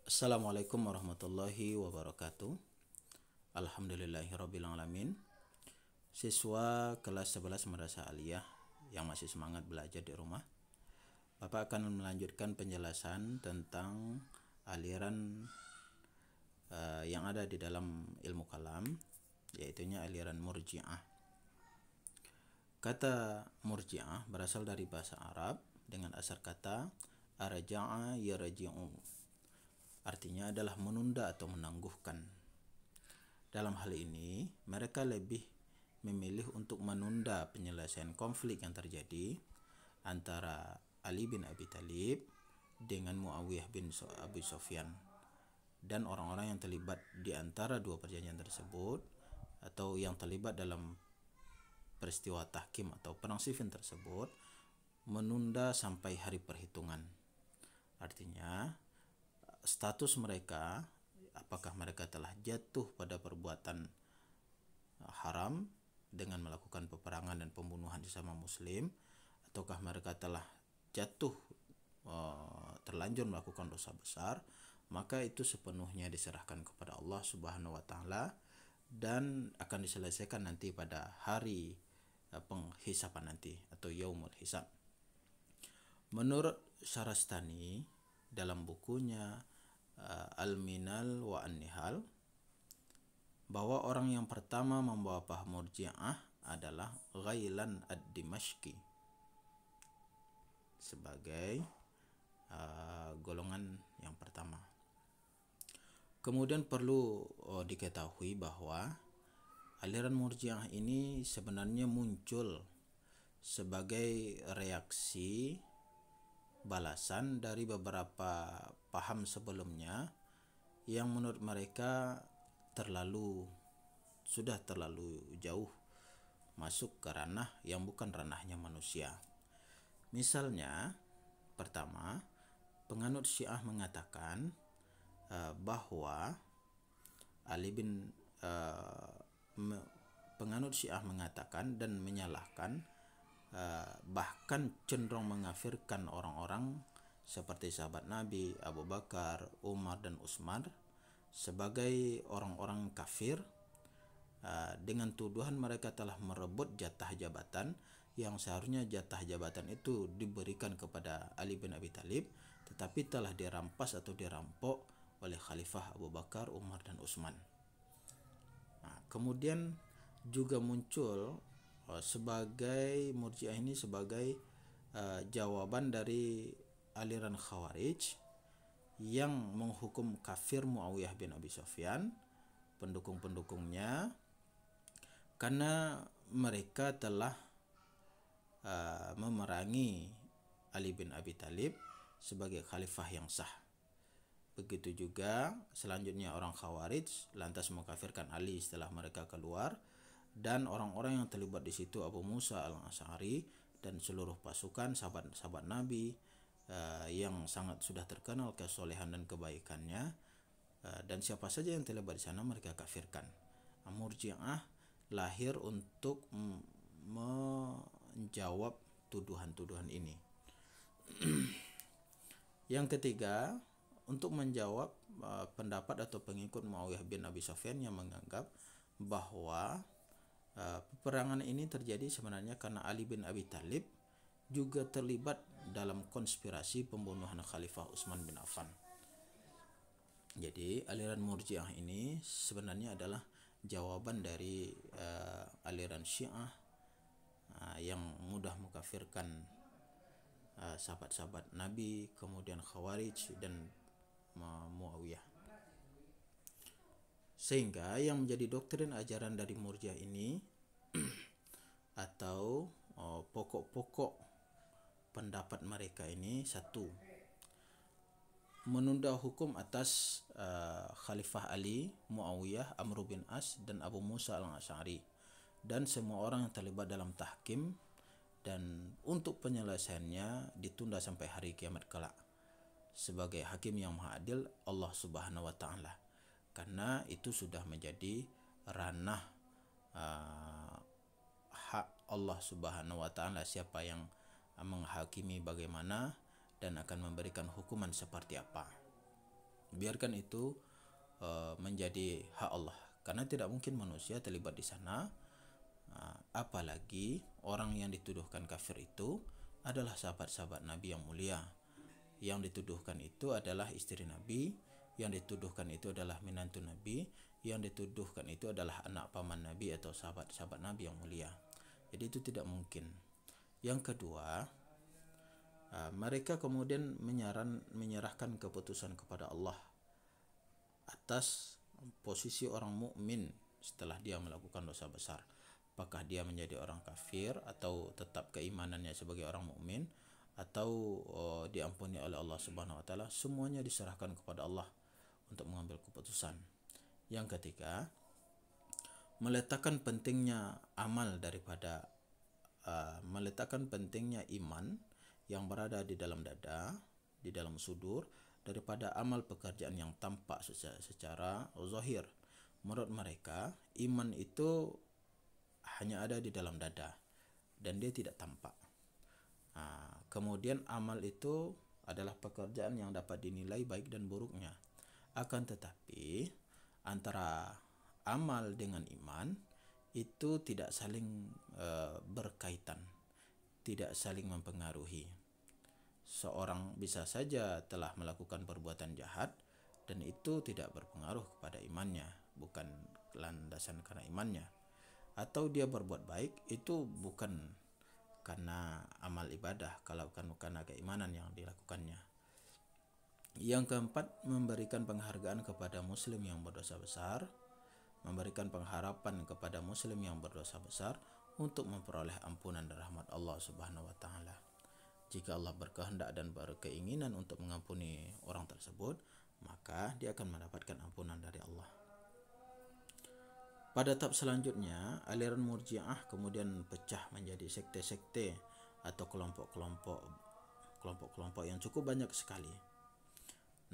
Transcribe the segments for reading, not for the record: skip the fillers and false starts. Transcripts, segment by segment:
Assalamualaikum warahmatullahi wabarakatuh. Alhamdulillahirabbil alamin. Siswa kelas 11 Madrasah Aliyah yang masih semangat belajar di rumah, Bapak akan melanjutkan penjelasan tentang aliran yang ada di dalam ilmu kalam, yaitunya aliran Murji'ah. Kata Murji'ah berasal dari bahasa Arab dengan asal kata arja'a yarji'u. Artinya adalah menunda atau menangguhkan. Dalam hal ini, mereka lebih memilih untuk menunda penyelesaian konflik yang terjadi antara Ali bin Abi Thalib dengan Muawiyah bin Abi Sufyan dan orang-orang yang terlibat di antara dua perjanjian tersebut atau yang terlibat dalam peristiwa tahkim atau perang Siffin tersebut menunda sampai hari perhitungan. Artinya, status mereka, apakah mereka telah jatuh pada perbuatan haram dengan melakukan peperangan dan pembunuhan sesama muslim, ataukah mereka telah jatuh terlanjur melakukan dosa besar, maka itu sepenuhnya diserahkan kepada Allah Subhanahu wa taala dan akan diselesaikan nanti pada hari penghisapan nanti atau yaumul hisab. Menurut Syarastani dalam bukunya Al-Minal wa An-Nihal, bahwa orang yang pertama membawa paham Murji'ah adalah Ghailan ad-Dimashqi sebagai golongan yang pertama. Kemudian perlu diketahui bahwa aliran Murji'ah ini sebenarnya muncul sebagai reaksi balasan dari beberapa paham sebelumnya yang menurut mereka sudah terlalu jauh masuk ke ranah yang bukan ranahnya manusia. Misalnya, pertama, penganut Syiah mengatakan bahwa penganut Syiah mengatakan dan menyalahkan bahkan cenderung mengafirkan orang-orang seperti sahabat Nabi Abu Bakar, Umar dan Utsman sebagai orang-orang kafir dengan tuduhan mereka telah merebut jatah jabatan yang seharusnya jatah jabatan itu diberikan kepada Ali bin Abi Thalib, tetapi telah dirampas atau dirampok oleh Khalifah Abu Bakar, Umar dan Utsman. Kemudian juga muncul sebagai Murji'ah ini sebagai jawaban dari aliran Khawarij yang menghukum kafir Muawiyah bin Abi Sufyan, pendukung-pendukungnya, karena mereka telah memerangi Ali bin Abi Thalib sebagai khalifah yang sah. Begitu juga selanjutnya orang Khawarij lantas mengkafirkan Ali setelah mereka keluar, dan orang-orang yang terlibat di situ Abu Musa al-Asy'ari dan seluruh pasukan sahabat-sahabat Nabi yang sangat sudah terkenal kesolehan dan kebaikannya, dan siapa saja yang terlibat di sana mereka kafirkan. Murji'ah lahir untuk menjawab tuduhan-tuduhan ini. Yang ketiga, untuk menjawab pendapat atau pengikut Muawiyah bin Abi Sufyan yang menganggap bahwa peperangan ini terjadi sebenarnya karena Ali bin Abi Thalib juga terlibat dalam konspirasi pembunuhan Khalifah Utsman bin Affan. Jadi aliran Murji'ah ini sebenarnya adalah jawaban dari aliran Syiah yang mudah mengkafirkan sahabat-sahabat Nabi, kemudian Khawarij dan Muawiyah. Sehingga yang menjadi doktrin ajaran dari Murji'ah ini atau pokok-pokok pendapat mereka ini, satu, menunda hukum atas Khalifah Ali, Muawiyah, Amr bin As dan Abu Musa al-Asy'ari dan semua orang yang terlibat dalam tahkim, dan untuk penyelesaiannya ditunda sampai hari kiamat kelak sebagai hakim yang maha adil Allah Subhanahu wa taala, karena itu sudah menjadi ranah hak Allah Subhanahu wa taala siapa yang menghakimi bagaimana dan akan memberikan hukuman seperti apa. Biarkan itu menjadi hak Allah, karena tidak mungkin manusia terlibat di sana. Apalagi orang yang dituduhkan kafir itu adalah sahabat-sahabat Nabi yang mulia. Yang dituduhkan itu adalah istri Nabi, yang dituduhkan itu adalah menantu Nabi, yang dituduhkan itu adalah anak paman Nabi atau sahabat-sahabat Nabi yang mulia. Jadi itu tidak mungkin. Yang kedua, mereka kemudian menyerahkan keputusan kepada Allah atas posisi orang mukmin setelah dia melakukan dosa besar. Apakah dia menjadi orang kafir atau tetap keimanannya sebagai orang mukmin, atau diampuni oleh Allah Subhanahu wa taala, semuanya diserahkan kepada Allah untuk mengambil keputusan. Yang ketiga, meletakkan pentingnya amal daripada meletakkan pentingnya iman yang berada di dalam dada, di dalam sudur, daripada amal pekerjaan yang tampak secara zahir. Menurut mereka, iman itu hanya ada di dalam dada dan dia tidak tampak. Kemudian amal itu adalah pekerjaan yang dapat dinilai baik dan buruknya. Akan tetapi antara amal dengan iman itu tidak saling berkaitan, tidak saling mempengaruhi. Seorang bisa saja telah melakukan perbuatan jahat dan itu tidak berpengaruh kepada imannya, bukan landasan karena imannya. Atau dia berbuat baik, itu bukan karena amal ibadah, kalau bukan karena keimanan yang dilakukannya. Yang keempat, memberikan penghargaan kepada muslim yang berdosa besar, memberikan pengharapan kepada muslim yang berdosa besar untuk memperoleh ampunan dan rahmat Allah Subhanahu wa taala. Jika Allah berkehendak dan berkeinginan untuk mengampuni orang tersebut, maka dia akan mendapatkan ampunan dari Allah. Pada tahap selanjutnya, aliran Murji'ah kemudian pecah menjadi sekte-sekte atau kelompok-kelompok yang cukup banyak sekali.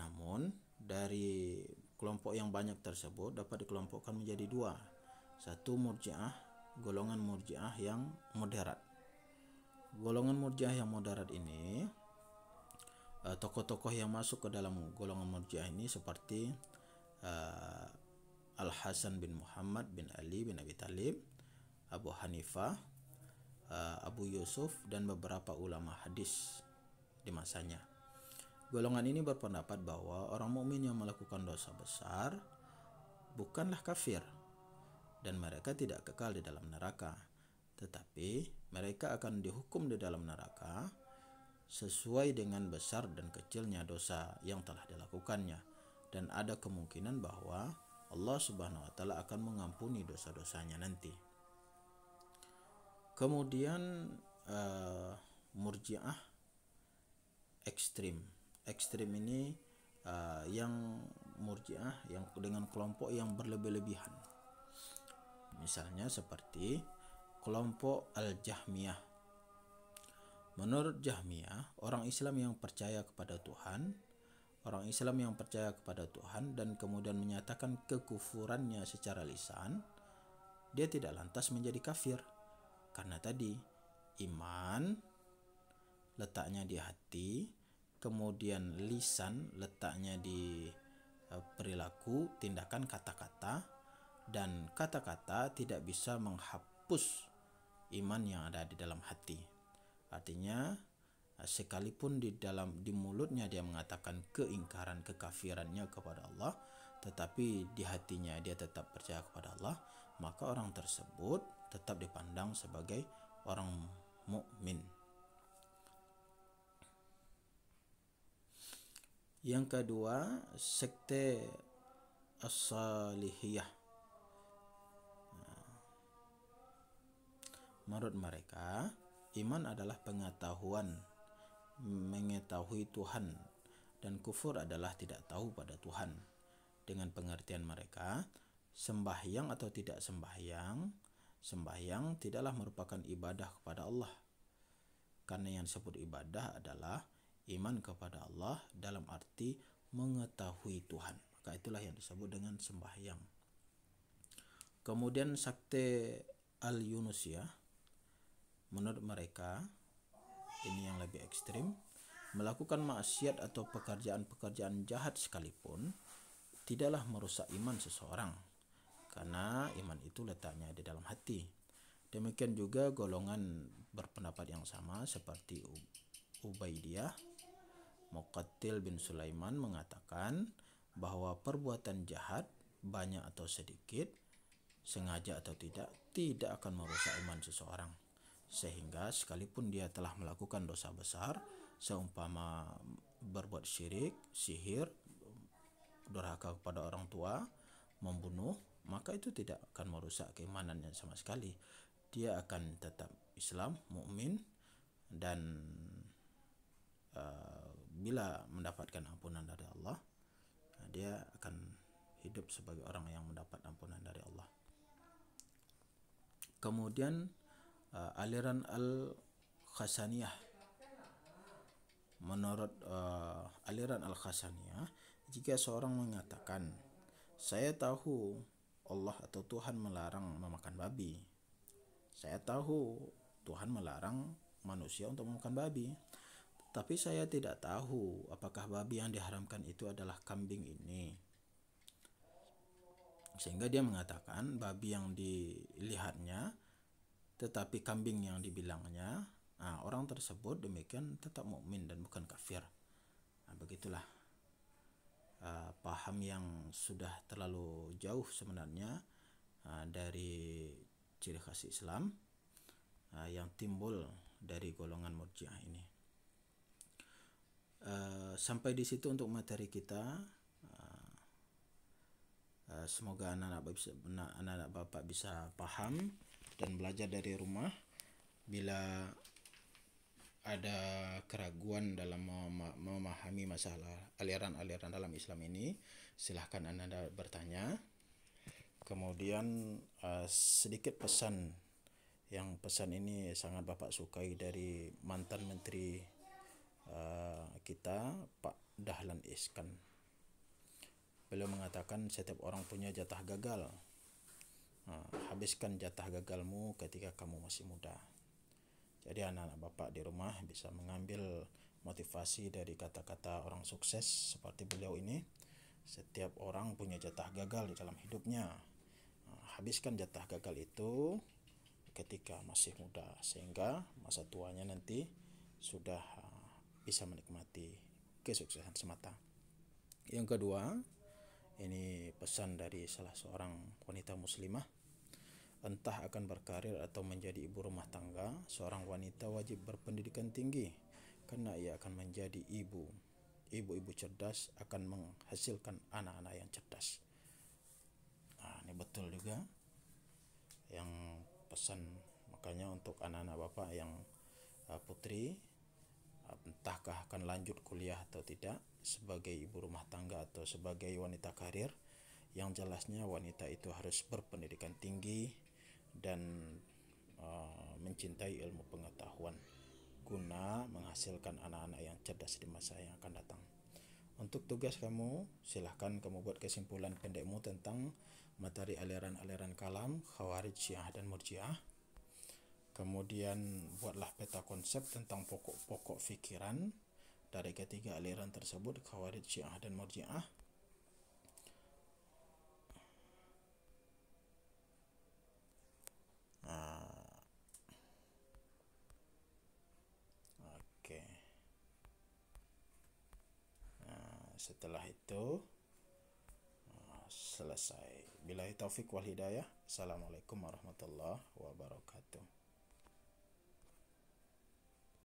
Namun, dari kelompok yang banyak tersebut dapat dikelompokkan menjadi dua. Satu, Murji'ah, golongan Murji'ah yang moderat. Golongan Murji'ah yang moderat ini, tokoh-tokoh yang masuk ke dalam golongan Murji'ah ini seperti Al-Hasan bin Muhammad bin Ali bin Abi Thalib, Abu Hanifah, Abu Yusuf, dan beberapa ulama hadis di masanya. Golongan ini berpendapat bahwa orang mukmin yang melakukan dosa besar bukanlah kafir dan mereka tidak kekal di dalam neraka, tetapi mereka akan dihukum di dalam neraka sesuai dengan besar dan kecilnya dosa yang telah dilakukannya, dan ada kemungkinan bahwa Allah Subhanahu wa taala akan mengampuni dosa-dosanya nanti. Kemudian Murji'ah ekstrim. Ekstrim ini yang Murji'ah yang dengan kelompok yang berlebih-lebihan. Misalnya seperti kelompok Al-Jahmiyah. Menurut Jahmiyah, orang Islam yang percaya kepada Tuhan, orang Islam yang percaya kepada Tuhan dan kemudian menyatakan kekufurannya secara lisan, dia tidak lantas menjadi kafir. Karena tadi, iman letaknya di hati, kemudian lisan letaknya di perilaku, tindakan, kata-kata, dan kata-kata tidak bisa menghapus iman yang ada di dalam hati. Artinya, sekalipun di mulutnya dia mengatakan keingkaran kekafirannya kepada Allah, tetapi di hatinya dia tetap percaya kepada Allah, maka orang tersebut tetap dipandang sebagai orang mukmin. Yang kedua, sekte As-Salihiyah. Menurut mereka, iman adalah mengetahui Tuhan, dan kufur adalah tidak tahu pada Tuhan. Dengan pengertian mereka, sembahyang atau tidak sembahyang tidaklah merupakan ibadah kepada Allah, karena yang disebut ibadah adalah iman kepada Allah dalam arti mengetahui Tuhan. Maka itulah yang disebut dengan sembahyang. Kemudian sekte Al-Yunusiyah, menurut mereka ini yang lebih ekstrim, Melakukan maksiat atau pekerjaan-pekerjaan jahat sekalipun tidaklah merusak iman seseorang, karena iman itu letaknya di dalam hati. Demikian juga golongan berpendapat yang sama seperti Ubaidiyah. Muqattil bin Sulaiman mengatakan bahwa perbuatan jahat banyak atau sedikit, sengaja atau tidak akan merusak iman seseorang. Sehingga sekalipun dia telah melakukan dosa besar, seumpama berbuat syirik, sihir, durhaka kepada orang tua, membunuh, maka itu tidak akan merusak keimanannya sama sekali. Dia akan tetap Islam, mukmin, dan bila mendapatkan ampunan dari Allah, dia akan hidup sebagai orang yang mendapat ampunan dari Allah. Kemudian aliran Al-Khasaniyah. Menurut aliran Al-Khasaniyah, jika seorang mengatakan, saya tahu Allah atau Tuhan melarang memakan babi, saya tahu Tuhan melarang manusia untuk memakan babi, tapi saya tidak tahu apakah babi yang diharamkan itu adalah kambing ini. Sehingga dia mengatakan babi yang dilihatnya tetapi kambing yang dibilangnya, orang tersebut demikian tetap mukmin dan bukan kafir. Begitulah paham yang sudah terlalu jauh sebenarnya dari ciri khas Islam yang timbul dari golongan Murji'ah ini. Sampai di situ untuk materi kita. Semoga anak-anak Bapak bisa paham dan belajar dari rumah. Bila ada keraguan dalam memahami masalah aliran-aliran dalam Islam ini, silahkan Anda bertanya. Kemudian sedikit pesan, yang pesan ini sangat Bapak sukai dari mantan menteri kita, Pak Dahlan Iskan. Beliau mengatakan setiap orang punya jatah gagal. Habiskan jatah gagalmu ketika kamu masih muda. Jadi anak-anak Bapak di rumah bisa mengambil motivasi dari kata-kata orang sukses seperti beliau ini. Setiap orang punya jatah gagal di dalam hidupnya. Habiskan jatah gagal itu ketika masih muda, sehingga masa tuanya nanti sudah bisa menikmati kesuksesan semata. Yang kedua, ini pesan dari salah seorang wanita muslimah. Entah akan berkarir atau menjadi ibu rumah tangga, seorang wanita wajib berpendidikan tinggi karena ia akan menjadi ibu. Ibu-ibu cerdas akan menghasilkan anak-anak yang cerdas. Ini betul juga yang pesan. Makanya untuk anak-anak Bapak yang putri, entahkah akan lanjut kuliah atau tidak sebagai ibu rumah tangga atau sebagai wanita karir, yang jelasnya wanita itu harus berpendidikan tinggi dan mencintai ilmu pengetahuan guna menghasilkan anak-anak yang cerdas di masa yang akan datang. Untuk tugas kamu, silahkan kamu buat kesimpulan pendekmu tentang materi aliran-aliran kalam, Khawarij, Syiah, dan Murji'ah. Kemudian buatlah peta konsep tentang pokok-pokok fikiran dari ketiga aliran tersebut, Khawarij, Syiah, dan Murji'ah. Setelah itu selesai. Billahi taufik wal hidayah. Assalamualaikum warahmatullahi wabarakatuh.